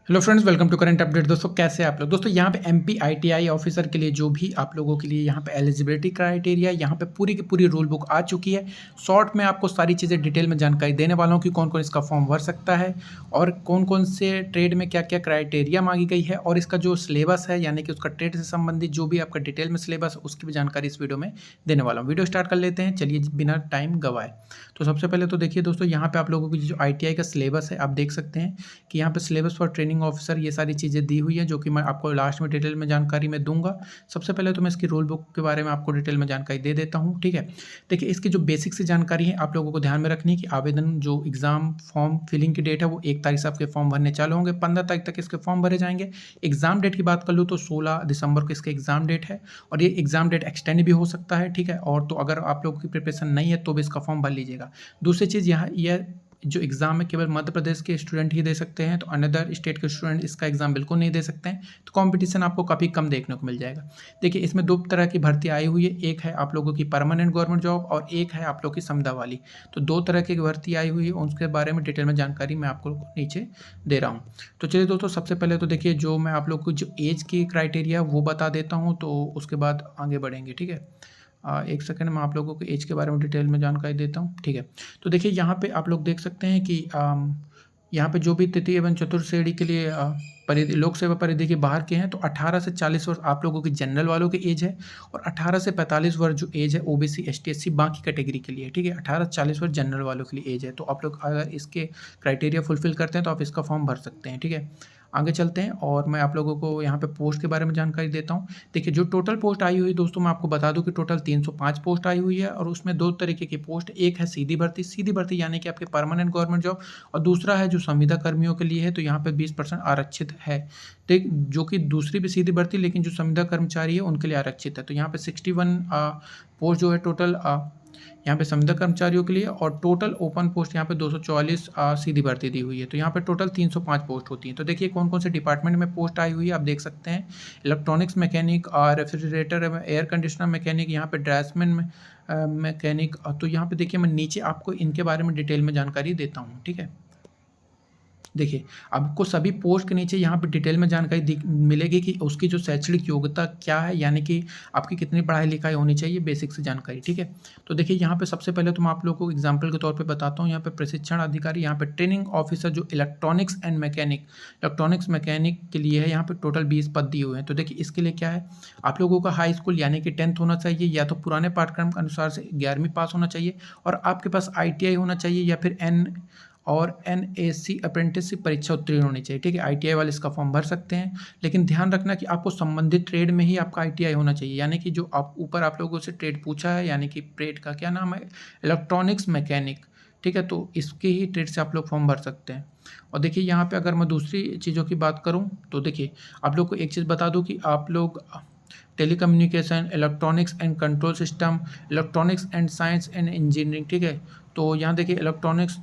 Hello friends, welcome to current update. दोस्तों कैसे हैं आप लोग। दोस्तों यहाँ पे एमपी आईटीआई ऑफिसर के लिए जो भी आप लोगों के लिए यहाँ पे एलिजिबिलिटी क्राइटेरिया यहाँ पे पूरी की पूरी रूल बुक आ चुकी है। शॉर्ट में आपको सारी चीज़ें डिटेल में जानकारी देने वाला हूँ कि कौन कौन इसका फॉर्म भर सकता है और कौन कौन से ट्रेड में क्या क्या क्राइटेरिया मांगी गई है और इसका जो सिलेबस है यानी कि उसका ट्रेड से संबंधित जो भी आपका डिटेल में सिलेबस है उसकी भी जानकारी इस वीडियो में देने वाला हूँ। वीडियो स्टार्ट कर लेते हैं, चलिए बिना टाइम गवाए। तो सबसे पहले तो देखिए दोस्तों, यहाँ पे आप लोगों की जो आईटीआई का सिलेबस है आप देख सकते हैं कि यहाँ पे सिलेबस फॉर ट्रेनिंग ऑफिसर ये सारी चीज़ें दी हुई है, जो कि मैं आपको लास्ट में डिटेल में जानकारी में दूंगा। सबसे पहले तो मैं इसकी रूल बुक के बारे में आपको डिटेल में जानकारी दे देता हूँ, ठीक है। देखिए इसकी जो बेसिक सी जानकारी है आप लोगों को ध्यान में रखनी है कि आवेदन जो एग्जाम फॉर्म फिलिंग की डेट है वो 1 तारीख से आपके फॉर्म भरने चालू होंगे, 15 तारीख तक इसके फॉर्म भरे जाएंगे। एग्जाम डेट की बात कर लूँ तो 16 दिसंबर को इसका एग्जाम डेट है और ये एग्जाम डेट एक्सटेंड भी हो सकता है, ठीक है। और तो अगर आप लोगों की प्रिपरेशन नहीं है तो भी इसका फॉर्म भर लीजिएगा। दूसरी चीज़ यहाँ यह जो एग्ज़ाम है केवल मध्य प्रदेश के स्टूडेंट ही दे सकते हैं, तो अनदर स्टेट के स्टूडेंट इसका एग्ज़ाम बिल्कुल नहीं दे सकते हैं। तो कंपटीशन आपको काफ़ी कम देखने को मिल जाएगा। देखिए इसमें 2 तरह की भर्ती आई हुई है, एक है आप लोगों की परमानेंट गवर्नमेंट जॉब और एक है आप लोग की समदा वाली। तो 2 तरह की भर्ती आई हुई है, उसके बारे में डिटेल में जानकारी मैं आपको नीचे दे रहा हूँ। तो चलिए दोस्तों, सबसे पहले तो देखिए जो मैं आप लोग को जो एज की क्राइटेरिया वो बता देता हूँ, तो उसके बाद आगे बढ़ेंगे, ठीक है। एक सेकंड में आप लोगों को एज के बारे में डिटेल में जानकारी देता हूँ, ठीक है। तो देखिए यहाँ पे आप लोग देख सकते हैं कि यहाँ पे जो भी तृतीय एवं चतुर्थ श्रेणी के लिए परिधि लोक सेवा परिधि के बाहर के हैं तो 18 से 40 वर्ष आप लोगों की जनरल वालों की एज है और 18 से 45 वर्ष जो एज है ओबीसी एसटी एससी बाकी कैटेगरी के लिए, ठीक है। 18 से 40 वर्ष जनरल वालों के लिए एज है, तो आप लोग अगर इसके क्राइटेरिया फुलफिल करते हैं तो आप इसका फॉर्म भर सकते हैं, ठीक है। आगे चलते हैं और मैं आप लोगों को यहाँ पे पोस्ट के बारे में जानकारी देता हूँ। देखिए जो टोटल पोस्ट आई हुई है दोस्तों, मैं आपको बता दूं कि टोटल 305 पोस्ट आई हुई है और उसमें 2 तरीके की पोस्ट, एक है सीधी भर्ती यानी कि आपके परमानेंट गवर्नमेंट जॉब और दूसरा है जो संविदा कर्मियों के लिए है, तो यहाँ पे 20% आरक्षित है, ठीक। जो कि दूसरी भी सीधी भर्ती लेकिन जो संविदा कर्मचारी है उनके लिए आरक्षित है। तो यहाँ पे 61 पोस्ट जो है टोटल यहाँ पे संविदा कर्मचारियों के लिए और टोटल ओपन पोस्ट यहाँ पे 244 सीधी भर्ती दी हुई है। तो यहाँ पे टोटल 305 पोस्ट होती हैं। तो देखिए कौन कौन से डिपार्टमेंट में पोस्ट आई हुई है आप देख सकते हैं। Electronics mechanic, refrigerator, air conditioner mechanic, यहाँ पे ड्रेसमैन मैकेनिक। तो यहाँ पे देखिए मैं नीचे आपको इनके बारे में डिटेल में जानकारी देता हूँ, ठीक है। देखिए आपको सभी पोस्ट के नीचे यहाँ पे डिटेल में जानकारी मिलेगी कि उसकी जो शैक्षणिक योग्यता क्या है, यानी कि आपकी कितनी पढ़ाई लिखाई होनी चाहिए, बेसिक से जानकारी, ठीक है। तो देखिए यहाँ पे सबसे पहले तो मैं आप लोगों को एग्जांपल के तौर पे बताता हूँ। यहाँ पे प्रशिक्षण अधिकारी, यहाँ पे ट्रेनिंग ऑफिसर जो इलेक्ट्रॉनिक्स मैकेनिक के लिए है, यहाँ पे टोटल 20 पद दिए हुए हैं। तो देखिए इसके लिए क्या है, आप लोगों का हाई स्कूल यानी कि 10th होना चाहिए या तो पुराने पाठ्यक्रम के अनुसार से 11वीं पास होना चाहिए और आपके पास ITI होना चाहिए या फिर NAC अप्रेंटिसशिप परीक्षा उत्तीर्ण होनी चाहिए, ठीक है। ITI वाले इसका फॉर्म भर सकते हैं, लेकिन ध्यान रखना कि आपको संबंधित ट्रेड में ही आपका ITI होना चाहिए, यानी कि जो आप ऊपर आप लोगों से ट्रेड पूछा है, यानी कि ट्रेड का क्या नाम है, इलेक्ट्रॉनिक्स मैकेनिक, ठीक है। तो इसके ही ट्रेड से आप लोग फॉर्म भर सकते हैं। और देखिए यहाँ पे अगर मैं दूसरी चीज़ों की बात करूँ तो देखिए आप लोग को एक चीज़ बता दूँ कि आप लोग telecommunication, electronics and control system, electronics and science and engineering, ठीक है। तो यहाँ देखिए इलेक्ट्रॉनिक्स,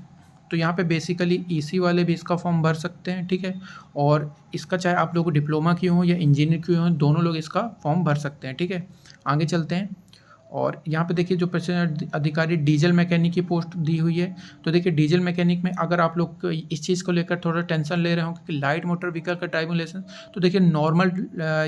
तो यहाँ पे बेसिकली EC वाले भी इसका फॉर्म भर सकते हैं, ठीक है। और इसका चाहे आप लोग डिप्लोमा किए हों या इंजीनियर किए हों, दोनों लोग इसका फॉर्म भर सकते हैं, ठीक है। आगे चलते हैं और यहाँ पे देखिए जो प्रशिक्षण अधिकारी डीजल मैकेनिक की पोस्ट दी हुई है। तो देखिए डीजल मैकेनिक में अगर आप लोग इस चीज़ को लेकर थोड़ा टेंशन ले रहे हो कि लाइट मोटर व्हीकल का ड्राइविंग लाइसेंस, तो देखिए नॉर्मल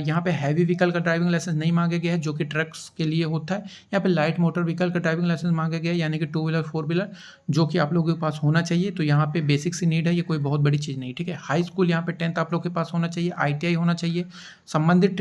यहाँ पे हैवी व्हीकल का ड्राइविंग लाइसेंस नहीं मांगा गया है जो कि ट्रक्स के लिए होता है। यहाँ पे लाइट मोटर व्हीकल का ड्राइविंग लाइसेंस मांगा गया है, यानी कि 2 व्हीलर 4 व्हीलर, जो कि आप लोगों के पास होना चाहिए। तो यहाँ पे बेसिक सी नीड है, ये कोई बहुत बड़ी चीज़ नहीं, ठीक है। हाई स्कूल यहाँ पे 10th आप लोग के पास होना चाहिए, ITI होना चाहिए। संबंधित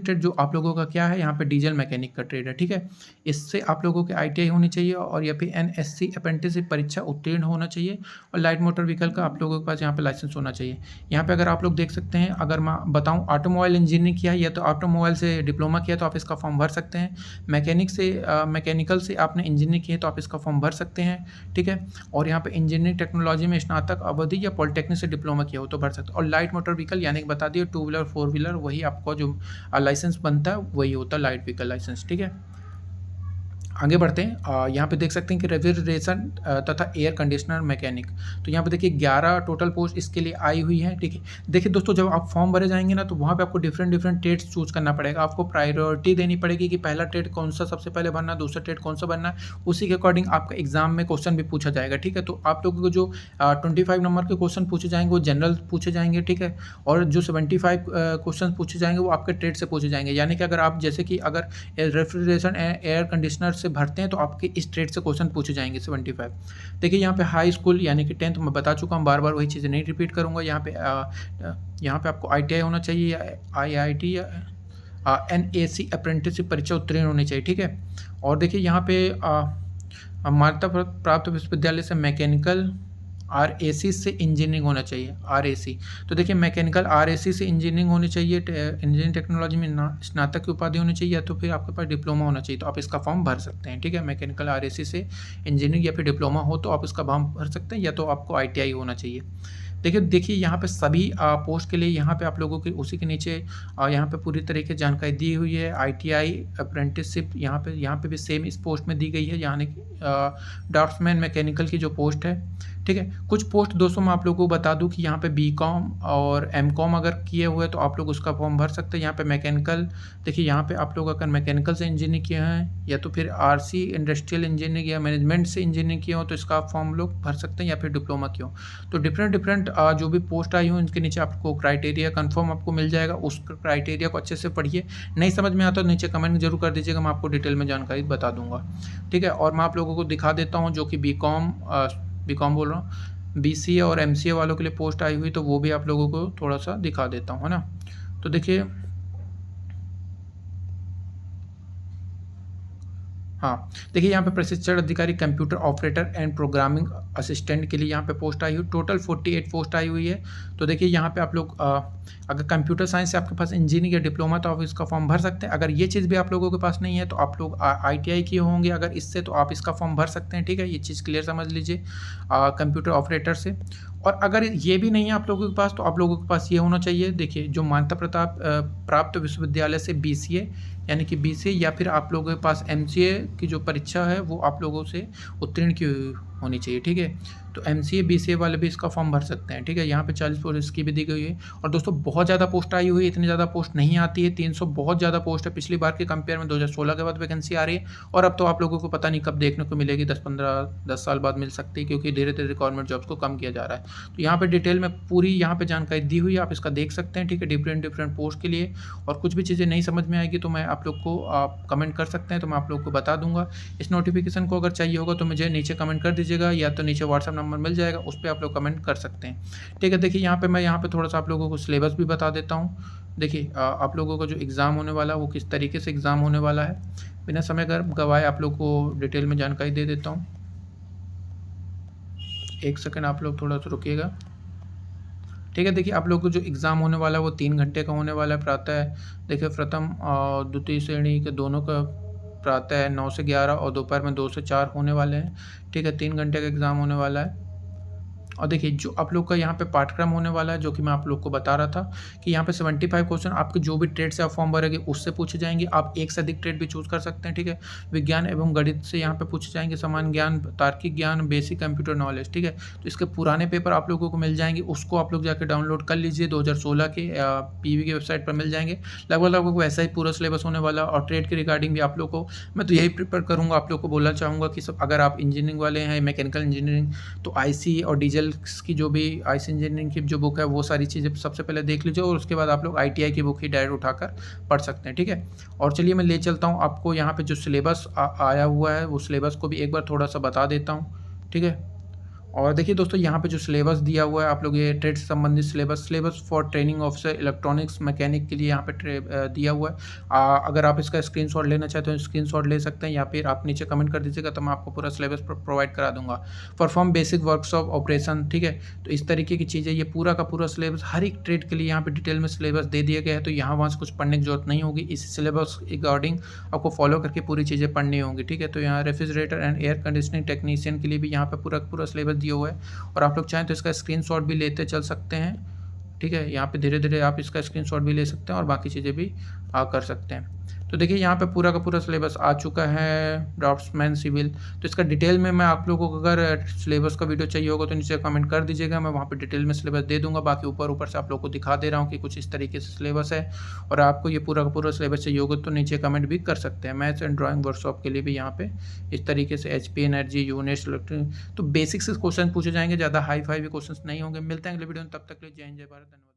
ट्रेड जो आप लोगों का क्या है, यहाँ पे डीजल मैकेनिक का ट्रेड है, ठीक है। इससे आप लोगों की ITI होनी चाहिए और या फिर NSC अप्रेंटिसशिप परीक्षा उत्तीर्ण होना चाहिए और लाइट मोटर व्हीकल का आप लोगों के पास यहाँ पे लाइसेंस होना चाहिए। यहाँ पे अगर आप लोग देख सकते हैं, अगर मैं बताऊँ ऑटोमोबाइल इंजीनियरिंग किया है या तो ऑटोमोबाइल से डिप्लोमा किया तो आप इसका फॉर्म भर सकते हैं। मैकेनिकल से आपने इंजीनियरिंग की है तो आप इसका फॉर्म भर सकते हैं, ठीक है। और यहाँ पे इंजीनियरिंग टेक्नोलॉजी में स्नातक अवधि या पॉलिटेक्निक से डिप्लोमा किया हो तो भर सकते हैं। और लाइट मोटर व्हीकल यानी कि बता दिए 2 व्हीलर 4 व्हीलर, वही आपको जो लाइसेंस बनता है वही होता है लाइट व्हीकल लाइसेंस, ठीक है। आगे बढ़ते हैं। यहाँ पे देख सकते हैं कि रेफ्रिजरेशन तथा एयर कंडीशनर मैकेनिक। तो यहाँ पे देखिए 11 टोटल पोस्ट इसके लिए आई हुई है, ठीक है। देखिए दोस्तों, जब आप फॉर्म भरे जाएंगे ना, तो वहाँ पे आपको डिफरेंट डिफरेंट ट्रेड्स चूज करना पड़ेगा। आपको प्रायोरिटी देनी पड़ेगी कि पहला ट्रेड कौन सा सबसे पहले भरना है, दूसरा ट्रेड कौन सा भरना है। उसी के अकॉर्डिंग आपका एग्जाम में क्वेश्चन भी पूछा जाएगा, ठीक है। तो आप लोगों को जो 25 नंबर के क्वेश्चन पूछे जाएंगे वो जनरल पूछे जाएंगे, ठीक है। और जो 75 क्वेश्चन पूछे जाएंगे वो आपके ट्रेड से पूछे जाएंगे। यानी कि अगर आप जैसे कि अगर रेफ्रिजरेशन एयर कंडीशनर से भरते हैं तो आपके इस ट्रेड से क्वेश्चन पूछे जाएंगे 75। देखिए यहाँ पे हाई स्कूल यानी कि 10th मैं बता चुका हूँ, बार बार वही चीज़ें नहीं रिपीट करूँगा। यहाँ पे आपको ITI होना चाहिए या IIT या NAC अप्रेंटिसशिप परीक्षा उत्तीर्ण होनी चाहिए, ठीक है। और देखिए यहाँ पे मान्यता प्राप्त विश्वविद्यालय से मैकेनिकल RAC से इंजीनियरिंग होना चाहिए, RAC। तो देखिए मैकेनिकल RAC से इंजीनियरिंग होनी चाहिए, इंजीनियरिंग टेक्नोलॉजी में स्नातक की उपाधि होनी चाहिए, या तो फिर आपके पास डिप्लोमा होना चाहिए, तो आप इसका फॉर्म भर सकते हैं, ठीक है। मैकेनिकल RAC से इंजीनियरिंग या फिर डिप्लोमा हो तो आप इसका फॉर्म भर सकते हैं, या तो आपको ITI होना चाहिए। देखिए यहाँ पे सभी पोस्ट के लिए यहाँ पे आप लोगों के उसी के नीचे यहाँ पे पूरी तरीके से जानकारी दी हुई है। ITI अप्रेंटिसशिप यहाँ पे भी सेम इस पोस्ट में दी गई है, यानी कि ड्राफ्ट्समैन मैकेनिकल की जो पोस्ट है, ठीक है। कुछ पोस्ट दोस्तों मैं आप लोगों को बता दूं कि यहाँ पे BCom और MCom अगर किए हुए तो आप लोग उसका फॉर्म भर सकते हैं। यहाँ पे मैकेनिकल, देखिए यहाँ पे आप लोग अगर मैकेनिकल से इंजीनियरिंग किए हैं या तो फिर RC इंडस्ट्रियल इंजीनियरिंग या मैनेजमेंट से इंजीनियरिंग किए हो तो इसका फॉर्म लोग भर सकते हैं, या फिर डिप्लोमा किए हो। तो डिफरेंट जो भी पोस्ट आई हो इनके नीचे आपको क्राइटेरिया कन्फर्म आपको मिल जाएगा। उस क्राइटेरिया को अच्छे से पढ़िए, नहीं समझ में आता तो नीचे कमेंट जरूर कर दीजिएगा, मैं आपको डिटेल में जानकारी बता दूंगा, ठीक है। और मैं आप लोगों को दिखा देता हूँ जो कि BCom बोल रहा हूँ, BCA और MCA वालों के लिए पोस्ट आई हुई, तो वो भी आप लोगों को थोड़ा सा दिखा देता हूँ, है ना। तो देखिए हाँ, देखिए यहाँ पे प्रशिक्षण अधिकारी computer operator and programming assistant के लिए यहाँ पे पोस्ट आई हुई, टोटल 48 पोस्ट आई हुई है। तो देखिए यहाँ पे आप लोग अगर कंप्यूटर साइंस से आपके पास इंजीनियरिंग या डिप्लोमा तो आप इसका फॉर्म भर सकते हैं। अगर ये चीज़ भी आप लोगों के पास नहीं है तो आप लोग ITI किए होंगे अगर इससे, तो आप इसका फॉर्म भर सकते हैं, ठीक है। ये चीज़ क्लियर समझ लीजिए कंप्यूटर ऑपरेटर से। और अगर ये भी नहीं है आप लोगों के पास तो आप लोगों के पास ये होना चाहिए, देखिए जो मान्यता प्राप्त विश्वविद्यालय से BCA यानी कि BCA या फिर आप लोगों के पास MCA की जो परीक्षा है वो आप लोगों से उत्तीर्ण की होनी चाहिए, ठीक है। तो MCA BCA वाले भी इसका फॉर्म भर सकते हैं, ठीक है। यहाँ पे 40 पोस्ट इसकी भी दी गई है। और दोस्तों बहुत ज़्यादा पोस्ट आई हुई है, इतनी ज़्यादा पोस्ट नहीं आती है, 300 बहुत ज़्यादा पोस्ट है। पिछली बार के कंपेयर में 2016 के बाद वैकेंसी आ रही है, और अब तो आप लोगों को पता नहीं कब देखने को मिलेगी, 10 साल बाद मिल सकती है, क्योंकि धीरे धीरे गवर्नमेंट जॉब्स को कम किया जा रहा है। तो यहाँ पर डिटेल में पूरी यहाँ पर जानकारी दी हुई है, आप इसका देख सकते हैं, ठीक है। डिफरेंट पोस्ट के लिए, और कुछ भी चीज़ें नहीं समझ में आएगी तो मैं आप लोग को आप कमेंट कर सकते हैं, तो मैं आप लोग को बता दूंगा। इस नोटिफिकेशन को अगर चाहिए होगा तो मुझे नीचे कमेंट कर दीजिएगा, या तो नीचे व्हाट्सएप नंबर मिल जाएगा, उस पर आप लोग कमेंट कर सकते हैं, ठीक है। देखिए यहाँ पे मैं यहाँ पे थोड़ा सा आप लोगों को सिलेबस भी बता देता हूँ। देखिए आप लोगों का जो एग्ज़ाम होने वाला है वो किस तरीके से एग्ज़ाम होने वाला है, बिना समय गवाए आप लोग को डिटेल में जानकारी दे देता हूँ। एक सेकेंड आप लोग थोड़ा सा रुकिएगा, ठीक है। देखिए आप लोग को जो एग्ज़ाम होने वाला है वो 3 घंटे का होने वाला है प्रातः। देखिए प्रथम और द्वितीय श्रेणी के दोनों का प्रातः 9 से 11 और दोपहर में 2 से 4 होने वाले हैं, ठीक है। 3 घंटे का एग्ज़ाम होने वाला है। और देखिए जो आप लोग का यहाँ पे पाठ्यक्रम होने वाला है, जो कि मैं आप लोग को बता रहा था कि यहाँ पे 75 क्वेश्चन आपके जो भी ट्रेड से आप फॉर्म भरेंगे उससे पूछे जाएंगे। आप एक से अधिक ट्रेड भी चूज कर सकते हैं, ठीक है। विज्ञान एवं गणित से यहाँ पे पूछे जाएंगे, सामान्य ज्ञान, तार्किक ज्ञान, बेसिक कंप्यूटर नॉलेज, ठीक है। तो इसके पुराने पेपर आप लोगों को मिल जाएंगे, उसको आप लोग जाकर डाउनलोड कर लीजिए। 2016 के PV की वेबसाइट पर मिल जाएंगे। लगभग वैसा ही पूरा सिलेबस होने वाला। और ट्रेड के रिगार्डिंग भी आप लोग को मैं तो यही प्रिपेयर करूँगा, आप लोग को बोलना चाहूँगा कि सब अगर आप इंजीनियरिंग वाले हैं, मैकेनिकल इंजीनियरिंग, तो IC और डीजल की जो भी IC इंजीनियरिंग की जो बुक है वो सारी चीज़ें सबसे पहले देख लीजिए, और उसके बाद आप लोग ITI की बुक ही डायरेक्ट उठाकर पढ़ सकते हैं, ठीक है। और चलिए मैं ले चलता हूँ आपको यहाँ पे जो सिलेबस आया हुआ है वो सिलेबस को भी एक बार थोड़ा सा बता देता हूँ, ठीक है। और देखिए दोस्तों यहाँ पे जो सिलेबस दिया हुआ है आप लोग ये ट्रेड से संबंधित syllabus for training officer electronics mechanic के लिए यहाँ पे दिया हुआ है। अगर आप इसका स्क्रीनशॉट लेना चाहते हो स्क्रीनशॉट ले सकते हैं, या फिर आप नीचे कमेंट कर दीजिएगा तो मैं आपको पूरा सिलेबस प्रोवाइड करा दूंगा। परफॉर्म बेसिक वर्कशॉप ऑपरेशन, ठीक है। तो इस तरीके की चीज़ें, ये पूरा का पूरा सिलेबस हर एक ट्रेड के लिए यहाँ पे डिटेल में सिलेबस दे दिया गया है, तो यहाँ वहाँ से कुछ पढ़ने की जरूरत नहीं होगी। इस सिलेबस अकॉर्डिंग आपको फॉलो करके पूरी चीज़ें पढ़नी होंगी, ठीक है। तो यहाँ refrigerator and air conditioning technician के लिए भी यहाँ पे पूरा सिलेबस दिया हुआ है, और आप लोग चाहें तो इसका स्क्रीनशॉट भी लेते चल सकते हैं, ठीक है। यहाँ पे धीरे धीरे आप इसका स्क्रीनशॉट भी ले सकते हैं और बाकी चीज़ें भी कर सकते हैं। तो देखिए यहाँ पे पूरा का पूरा सिलेबस आ चुका है, ड्राफ्ट्समैन सिविल। तो इसका डिटेल में मैं आप लोगों को अगर सिलेबस का वीडियो चाहिए होगा तो नीचे कमेंट कर दीजिएगा, मैं वहाँ पे डिटेल में सिलेबस दे दूँगा। बाकी ऊपर से आप लोगों को दिखा दे रहा हूँ कि कुछ इस तरीके से सिलेबस है। और आपको ये पूरा का पूरा सिलेबस चाहिए होगा तो नीचे कमेंट भी कर सकते हैं। मैथ्स एंड ड्राइंग वर्कशॉप के लिए भी यहाँ पे इस तरीके से HP एनर्जी यूनिट्स तो बेसिक से क्वेश्चन पूछे जाएंगे, ज़्यादा हाई फाई भी क्वेश्चन नहीं होंगे। मिलते हैं अगले वीडियो में, तब तक के लिए जय हिंद जय भारत, धन्यवाद।